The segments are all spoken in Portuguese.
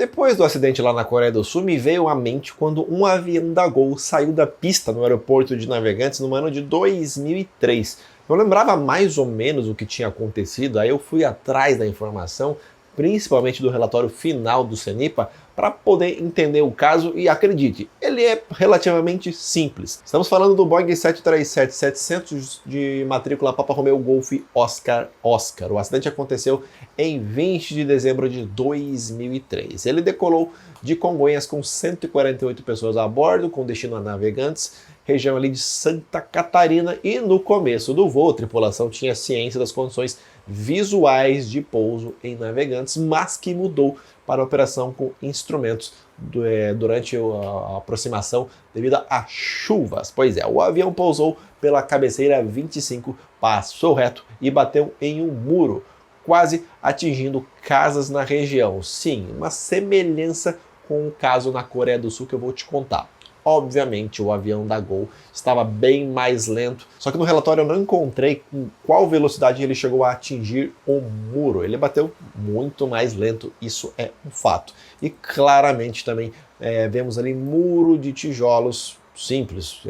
Depois do acidente lá na Coreia do Sul, me veio à mente quando um avião da Gol saiu da pista no aeroporto de Navegantes no ano de 2003. Eu lembrava mais ou menos o que tinha acontecido, aí eu fui atrás da informação, principalmente do relatório final do CENIPA, para poder entender o caso e acredite, ele é relativamente simples. Estamos falando do Boeing 737-700 de matrícula Papa Romeo Golf Oscar Oscar. O acidente aconteceu em 20 de dezembro de 2003. Ele decolou de Congonhas com 148 pessoas a bordo, com destino a Navegantes, região ali de Santa Catarina, e no começo do voo a tripulação tinha ciência das condições visuais de pouso em Navegantes, mas que mudou para a operação com instrumentos durante a aproximação devido a chuvas. Pois é, o avião pousou pela cabeceira 25, passou reto e bateu em um muro, quase atingindo casas na região. Sim, uma semelhança com o caso na Coreia do Sul que eu vou te contar. Obviamente, o avião da Gol estava bem mais lento, só que no relatório eu não encontrei com qual velocidade ele chegou a atingir o muro. Ele bateu muito mais lento, isso é um fato. E claramente também vemos ali muro de tijolos simples,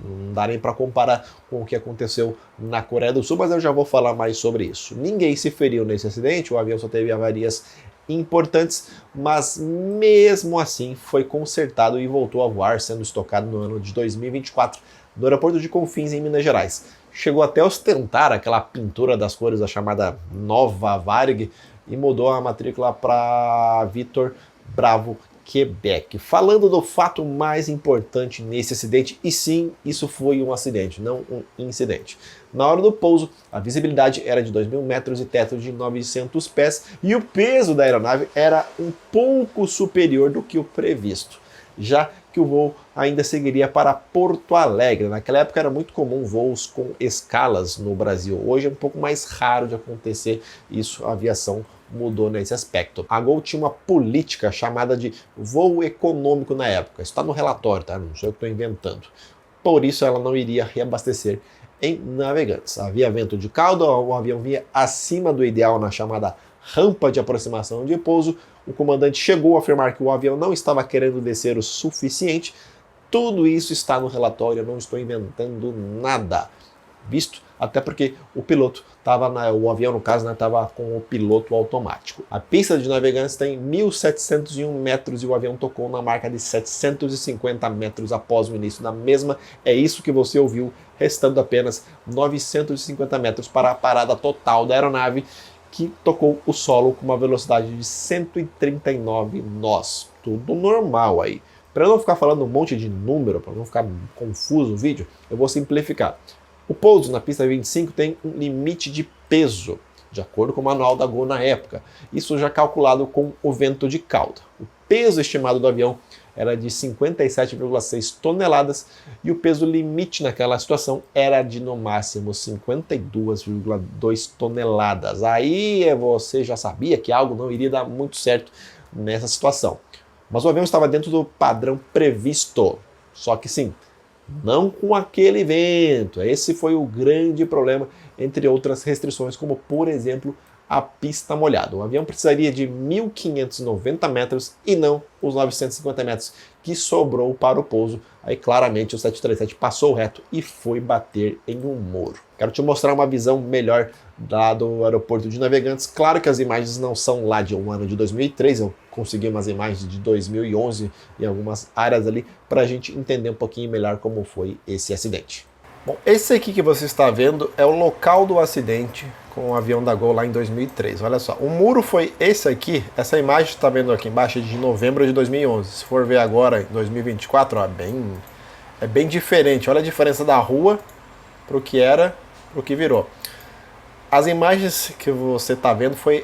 não dá nem para comparar com o que aconteceu na Coreia do Sul, mas eu já vou falar mais sobre isso. Ninguém se feriu nesse acidente, o avião só teve avarias importantes, mas mesmo assim foi consertado e voltou a voar, sendo estocado no ano de 2024 no aeroporto de Confins, em Minas Gerais. Chegou até a ostentar aquela pintura das cores da chamada Nova Varig e mudou a matrícula para Vitor Bravo, Quebec. Falando do fato mais importante nesse acidente, e sim, isso foi um acidente, não um incidente. Na hora do pouso, a visibilidade era de 2.000 metros e teto de 900 pés, e o peso da aeronave era um pouco superior do que o previsto, já que o voo ainda seguiria para Porto Alegre. Naquela época era muito comum voos com escalas no Brasil. Hoje é um pouco mais raro de acontecer isso, a aviação mudou nesse aspecto. A Gol tinha uma política chamada de voo econômico na época. Isso está no relatório, tá? Não sou eu que estou inventando. Por isso ela não iria reabastecer em Navegantes. Havia vento de cauda, o avião vinha acima do ideal na chamada rampa de aproximação de pouso. O comandante chegou a afirmar que o avião não estava querendo descer o suficiente. Tudo isso está no relatório, eu não estou inventando nada. Visto até porque o piloto estava, o avião no caso, estava com o piloto automático. A pista de Navegantes tem 1.701 metros e o avião tocou na marca de 750 metros após o início da mesma. É isso que você ouviu, restando apenas 950 metros para a parada total da aeronave, que tocou o solo com uma velocidade de 139 nós. Tudo normal aí. Para eu não ficar falando um monte de número, para não ficar confuso o vídeo, eu vou simplificar. O pouso na pista 25 tem um limite de peso, de acordo com o manual da Gol na época. Isso já calculado com o vento de cauda. O peso estimado do avião era de 57,6 toneladas e o peso limite naquela situação era de no máximo 52,2 toneladas. Aí você já sabia que algo não iria dar muito certo nessa situação. Mas o avião estava dentro do padrão previsto. Só que sim, não com aquele vento. Esse foi o grande problema, entre outras restrições, como por exemplo a pista molhada. O avião precisaria de 1.590 metros e não os 950 metros que sobrou para o pouso. Aí claramente o 737 passou reto e foi bater em um muro. Quero te mostrar uma visão melhor lá do aeroporto de Navegantes. Claro que as imagens não são lá de um ano de 2003, eu consegui umas imagens de 2011 em algumas áreas ali para a gente entender um pouquinho melhor como foi esse acidente. Bom, esse aqui que você está vendo é o local do acidente com o avião da Gol lá em 2003. Olha só, o muro foi esse aqui, essa imagem que você está vendo aqui embaixo é de novembro de 2011. Se for ver agora, em 2024, ó, é bem diferente. Olha a diferença da rua para o que era, para o que virou. As imagens que você está vendo foi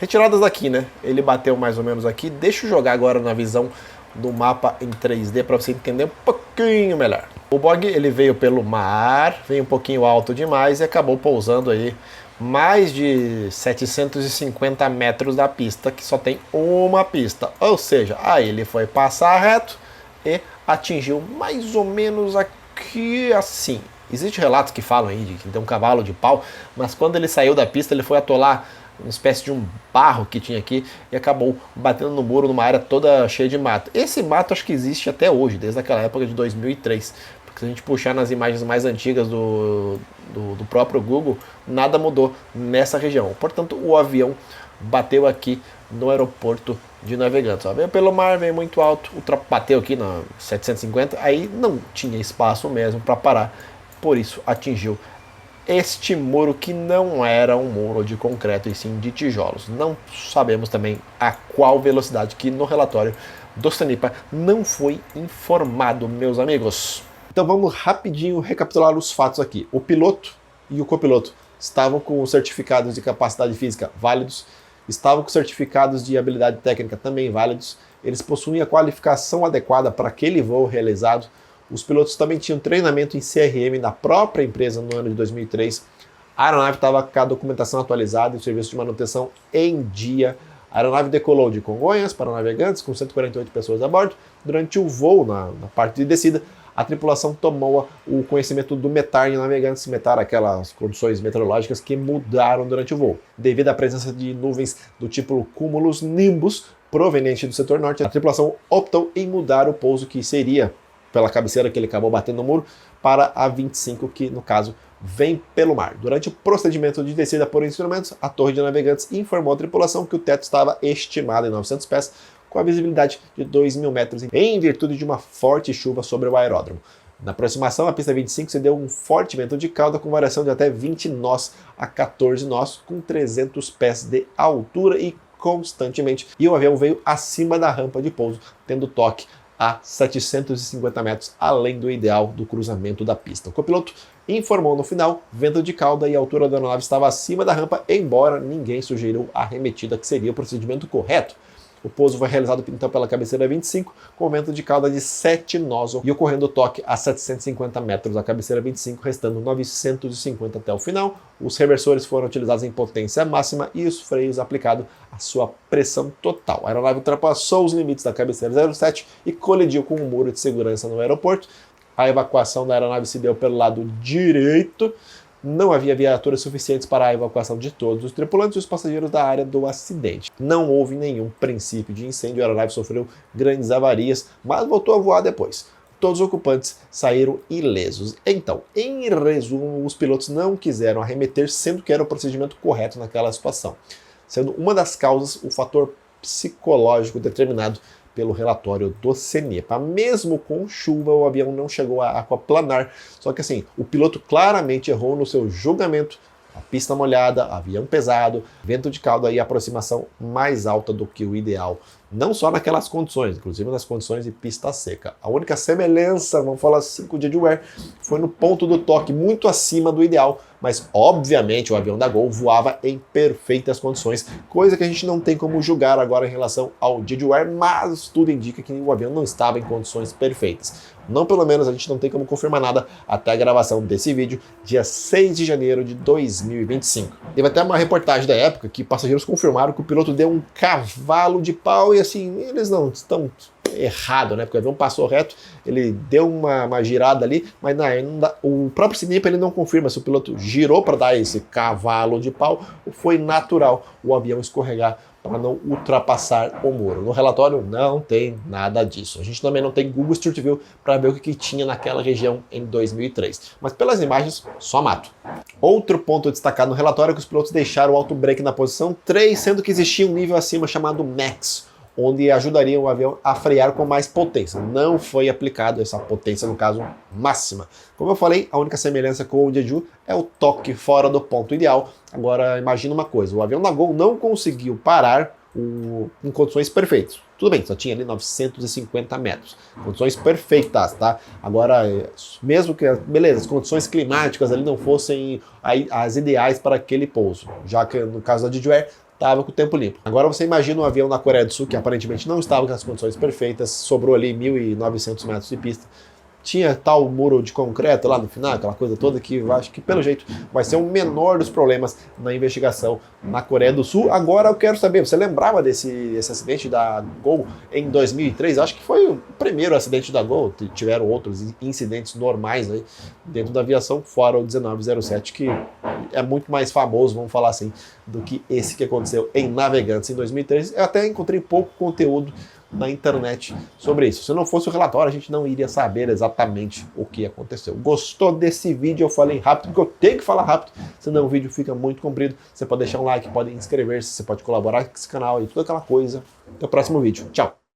retiradas daqui, né? Ele bateu mais ou menos aqui. Deixa eu jogar agora na visão do mapa em 3D para você entender um pouquinho melhor. O Boeing ele veio pelo mar, veio um pouquinho alto demais e acabou pousando aí mais de 750 metros da pista, que só tem uma pista. Ou seja, aí ele foi passar reto e atingiu mais ou menos aqui assim. Existem relatos que falam aí de que tem um cavalo de pau, mas quando ele saiu da pista ele foi atolar uma espécie de um barro que tinha aqui e acabou batendo no muro numa área toda cheia de mato. Esse mato acho que existe até hoje, desde aquela época de 2003. Porque se a gente puxar nas imagens mais antigas do próprio Google, nada mudou nessa região. Portanto, o avião bateu aqui no aeroporto de Navegantes. Ó, veio pelo mar, veio muito alto, bateu aqui na 750, aí não tinha espaço mesmo para parar, por isso atingiu este muro que não era um muro de concreto e sim de tijolos. Não sabemos também a qual velocidade, que no relatório do CENIPA não foi informado, meus amigos. Então vamos rapidinho recapitular os fatos aqui. O piloto e o copiloto estavam com os certificados de capacidade física válidos, estavam com certificados de habilidade técnica também válidos, eles possuíam a qualificação adequada para aquele voo realizado. Os pilotos também tinham treinamento em CRM da própria empresa no ano de 2003. A aeronave estava com a documentação atualizada e o serviço de manutenção em dia. A aeronave decolou de Congonhas para Navegantes com 148 pessoas a bordo. Durante o voo, na parte de descida, a tripulação tomou o conhecimento do METAR em Navegantes, METAR, aquelas condições meteorológicas que mudaram durante o voo. Devido à presença de nuvens do tipo cúmulos nimbus proveniente do setor norte, a tripulação optou em mudar o pouso que seria pela cabeceira que ele acabou batendo no muro para a 25, que no caso vem pelo mar. Durante o procedimento de descida por instrumentos, a torre de Navegantes informou a tripulação que o teto estava estimado em 900 pés, com a visibilidade de 2.000 metros, em virtude de uma forte chuva sobre o aeródromo. Na aproximação, a pista 25 se deu um forte vento de cauda com variação de até 20 nós a 14 nós, com 300 pés de altura e constantemente. E o avião veio acima da rampa de pouso, tendo toque a 750 metros além do ideal do cruzamento da pista. O copiloto informou no final, vento de cauda e a altura da aeronave estava acima da rampa, embora ninguém sugeriu a arremetida, que seria o procedimento correto. O pouso foi realizado então pela cabeceira 25, com vento de cauda de 7 nós e ocorrendo o toque a 750 metros da cabeceira 25, restando 950 até o final. Os reversores foram utilizados em potência máxima e os freios aplicados à sua pressão total. A aeronave ultrapassou os limites da cabeceira 07 e colidiu com um muro de segurança no aeroporto. A evacuação da aeronave se deu pelo lado direito. Não havia viaturas suficientes para a evacuação de todos os tripulantes e os passageiros da área do acidente. Não houve nenhum princípio de incêndio, a aeronave sofreu grandes avarias, mas voltou a voar depois. Todos os ocupantes saíram ilesos. Então, em resumo, os pilotos não quiseram arremeter, sendo que era o procedimento correto naquela situação. Sendo uma das causas o fator psicológico determinado pelo relatório do CENIPA. Mesmo com chuva, o avião não chegou a aquaplanar, só que assim, o piloto claramente errou no seu julgamento. A pista molhada, avião pesado, vento de cauda e aproximação mais alta do que o ideal. Não só naquelas condições, inclusive nas condições de pista seca. A única semelhança, vamos falar assim, com o Jaguar, foi no ponto do toque, muito acima do ideal, mas obviamente o avião da Gol voava em perfeitas condições, coisa que a gente não tem como julgar agora em relação ao Jaguar, mas tudo indica que o avião não estava em condições perfeitas. Não, pelo menos a gente não tem como confirmar nada até a gravação desse vídeo, dia 6 de janeiro de 2025. Teve até uma reportagem da época que passageiros confirmaram que o piloto deu um cavalo de pau e assim, eles não estão errado, né? Porque o avião passou reto, ele deu uma girada ali, mas não dá, o próprio CENIPA ele não confirma se o piloto girou para dar esse cavalo de pau ou foi natural o avião escorregar para não ultrapassar o muro. No relatório não tem nada disso. A gente também não tem Google Street View para ver o que tinha naquela região em 2003. Mas pelas imagens, só mato. Outro ponto destacado no relatório é que os pilotos deixaram o auto brake na posição 3, sendo que existia um nível acima chamado Max, onde ajudaria o avião a frear com mais potência. Não foi aplicado essa potência, no caso, máxima. Como eu falei, a única semelhança com o Jeju é o toque fora do ponto ideal. Agora, imagina uma coisa, o avião da Gol não conseguiu parar em condições perfeitas. Tudo bem, só tinha ali 950 metros. Condições perfeitas, tá? Agora, mesmo que, beleza, as condições climáticas ali não fossem as ideais para aquele pouso, já que no caso da Jaguar, estava com o tempo limpo. Agora você imagina um avião na Coreia do Sul que aparentemente não estava com as condições perfeitas, sobrou ali 1.900 metros de pista. tinha tal muro de concreto lá no final, aquela coisa toda que eu acho que pelo jeito vai ser o menor dos problemas na investigação na Coreia do Sul. Agora eu quero saber, você lembrava desse acidente da Gol em 2003? Acho que foi o primeiro acidente da Gol, tiveram outros incidentes normais aí dentro da aviação, fora o 1907, que é muito mais famoso, vamos falar assim, do que esse que aconteceu em Navegantes em 2013. Eu até encontrei pouco conteúdo na internet sobre isso. Se não fosse o relatório, a gente não iria saber exatamente o que aconteceu. Gostou desse vídeo? Eu falei rápido, porque eu tenho que falar rápido, senão o vídeo fica muito comprido. Você pode deixar um like, pode inscrever-se, você pode colaborar com esse canal e toda aquela coisa. Até o próximo vídeo. Tchau!